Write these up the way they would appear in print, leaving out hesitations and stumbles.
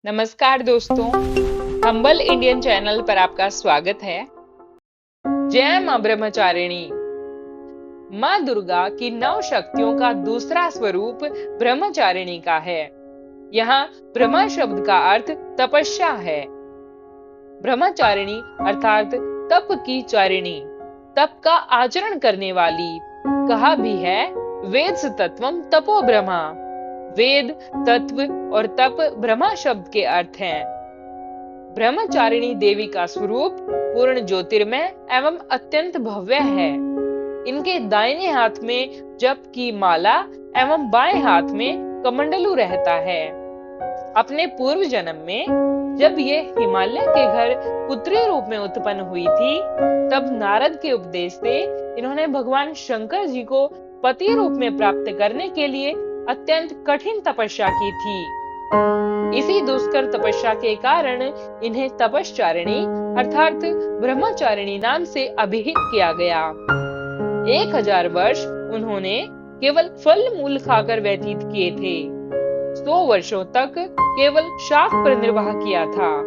नमस्कार दोस्तों, humble Indian channel पर आपका स्वागत है। जय मां ब्रह्मचारिणी। मां दुर्गा की 9 शक्तियों का दूसरा स्वरूप ब्रह्मचारिणी का है। यहाँ ब्रह्मा शब्द का अर्थ तपस्या है। ब्रह्मचारिणी अर्थात तप की चारिणी, तप का आचरण करने वाली। कहा भी है वेद तत्वम तपो ब्रह्मा। वेद, तत्व और तप ब्रह्मा शब्द के अर्थ हैं। ब्रह्मचारिणी देवी का स्वरूप पूर्ण ज्योतिर्मय एवं अत्यंत भव्य है। इनके दाहिने हाथ में जप की माला एवं बाएं हाथ में कमंडलू रहता है। अपने पूर्व जन्म में जब ये हिमालय के घर पुत्री रूप में उत्पन्न हुई थी, तब नारद के उपदेश से इन्होंने भगवान शंकर जी को पति रूप में प्राप्त करने के लिए अत्यंत कठिन तपस्या की थी। इसी दुष्कर तपस्या के कारण इन्हें तपश्चारिणी अर्थात ब्रह्मचारिणी नाम से अभिहित किया गया। 1000 वर्ष उन्होंने केवल फल मूल खाकर व्यतीत किए थे। 100 वर्षों तक केवल शाक पर निर्वाह किया था।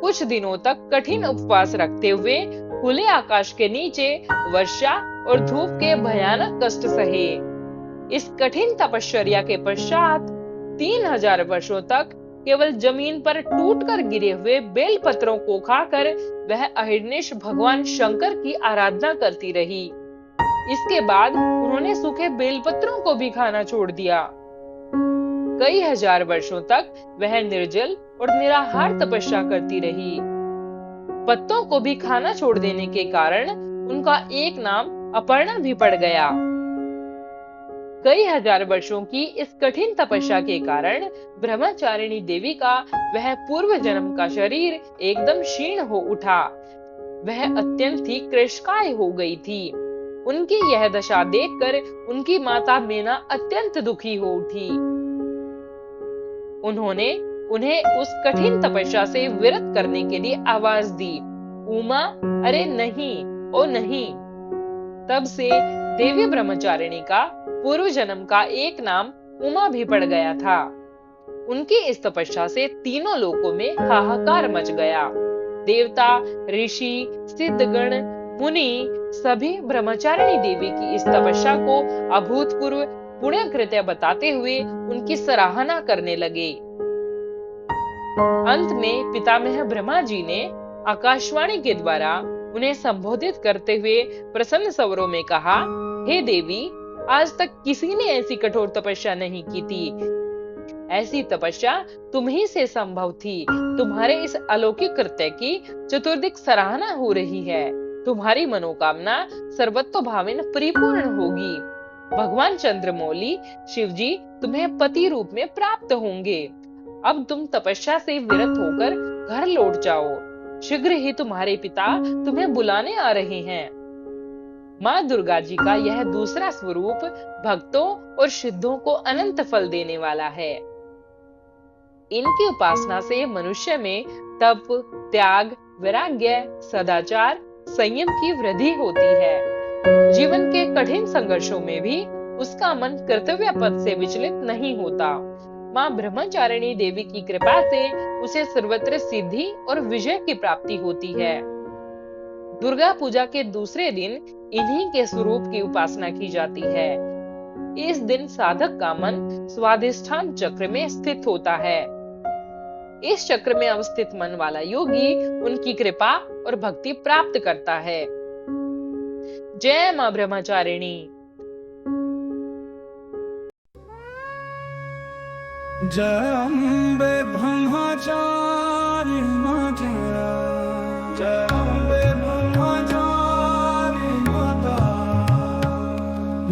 कुछ दिनों तक कठिन उपवास रखते हुए खुले आकाश के नीचे वर्षा और धूप के भयानक कष्ट सहे। इस कठिन तपश्चर्या के पश्चात 3000 वर्षों तक केवल जमीन पर टूटकर गिरे हुए बेल पत्रों को खाकर वह अहिर्निश भगवान शंकर की आराधना करती रही। इसके बाद उन्होंने सूखे बेल पत्रों को भी खाना छोड़ दिया। कई हजार वर्षों तक वह निर्जल और निराहार तपस्या करती रही। पत्तों को भी खाना छोड़ देने के कारण उनका एक नाम अपर्णा भी पड़ गया। कई हजार वर्षों की इस कठिन तपस्या के कारण ब्रह्मचारिणी देवी का वह पूर्व जन्म का शरीर एकदम क्षीण हो उठा। वह अत्यंत ही कृशकाय हो गई थी। उनकी यह दशा देखकर उनकी माता मीना अत्यंत दुखी हो उठी। उन्होंने उन्हें उस कठिन तपस्या से विरत करने के लिए आवाज दी, उमा, अरे नहीं, ओ नहीं। तब से देवी ब्रह्मचारिणी का पूर्व जन्म का एक नाम उमा भी पड़ गया था। उनकी इस तपस्या से तीनों लोकों में हाहाकार मच गया। देवता, ऋषि, सिद्धगण, मुनि सभी ब्रह्मचारिणी देवी की इस तपस्या को अभूतपूर्व पुण्य कृत्य बताते हुए उनकी सराहना करने लगे। अंत में पितामह ब्रह्मा जी ने आकाशवाणी के द्वारा उन्हें संबोधित करते हुए प्रसन्न स्वरों में कहा, हे देवी, आज तक किसी ने ऐसी कठोर तपस्या नहीं की थी। ऐसी तपस्या तुम ही से संभव थी। तुम्हारे इस अलौकिक कृत्य की चतुर्दिक सराहना हो रही है। तुम्हारी मनोकामना सर्वतोभावेन परिपूर्ण होगी। भगवान चंद्रमौली शिवजी तुम्हें पति रूप में प्राप्त होंगे। अब तुम तपस्या से विरत होकर घर लौट जाओ। शीघ्र ही तुम्हारे पिता तुम्हें बुलाने आ रहे हैं। माँ दुर्गा जी का यह दूसरा स्वरूप भक्तों और सिद्धों को अनंत फल देने वाला है। इनकी उपासना से मनुष्य में तप, त्याग, वैराग्य, सदाचार, संयम की वृद्धि होती है। जीवन के कठिन संघर्षों में भी उसका मन कर्तव्य पथ से विचलित नहीं होता। माँ ब्रह्मचारिणी देवी की कृपा से उसे सर्वत्र सिद्धि और विजय की प्राप्ति होती है। दुर्गा पूजा के दूसरे दिन इन्हीं के स्वरूप की उपासना की जाती है। इस दिन साधक का मन स्वाधिष्ठान चक्र में स्थित होता है। इस चक्र में अवस्थित मन वाला योगी उनकी कृपा और भक्ति प्राप्त करता है। जय मां ब्रह्मचारिणी। जय अम्बे ब्रह्मचारिणी माता, जय अम्बे ब्रह्मचारिणी माता,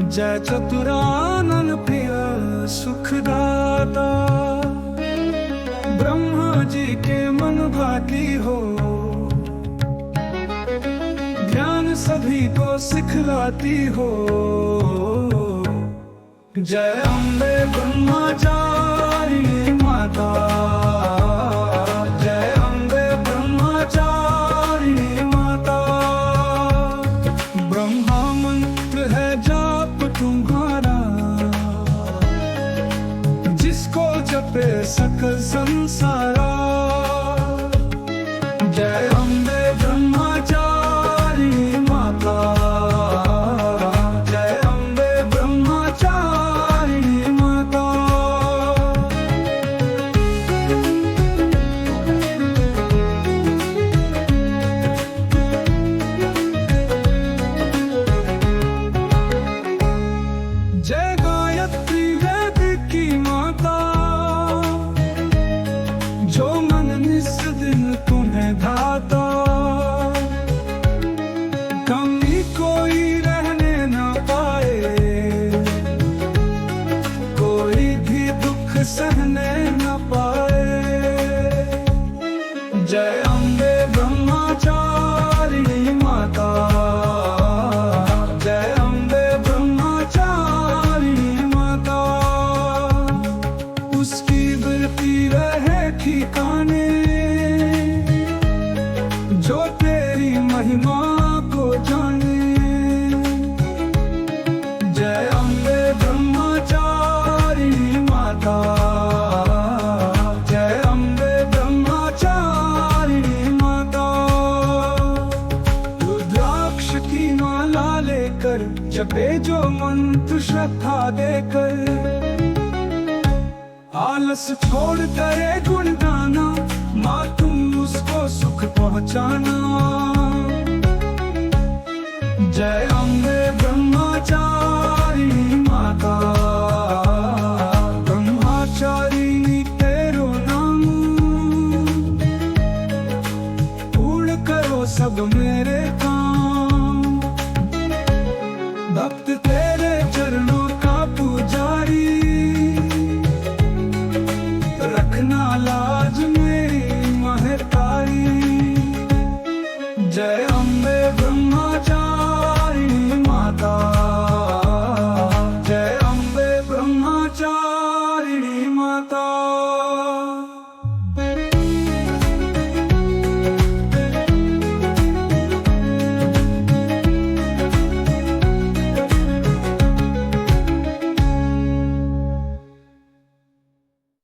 जय चतुरानन प्रिय सुखदाता। ब्रह्मा जी के मन भाती हो, ज्ञान सभी को सिखलाती हो। जय अम्बे ब्रह्मचारिणी माता, जय अम्बे ब्रह्मचारिणी माता। ब्रह्मा मंत्र है जाप तुम्हारा, जिसको जपे सकल जो मन निस दिन तुम्हें धाता, कमी कोई रहने न पाए, कोई भी दुख सहने न पाए। जय अम्बे ब्रह्मचारिणी माता, जय अम्बे ब्रह्मचारिणी माता। उसकी बिरती रहे ठिकाने, जो तेरी महिमा को जाने। जय अम्बे ब्रह्मचारिणी माता, जय अम्बे ब्रह्मचारिणी माता। रुद्राक्ष की माला लेकर जपे जो मंत्र श्रद्धा देकर, आलस छोड़ करे गुण गाना, माँ तुम उसको सुख पहुँचाना। जय अम्बे ब्रह्मचारिणी माता, ब्रह्मचारिणी तेरो नाम, पूर्ण करो सब मेरे काम। भक्त तेरे चरणों का पुजारी, रखना लाज मेरी महतारी। जय अम्बे ब्रह्मचारिणी माता, जय अम्बे ब्रह्मचारिणी माता।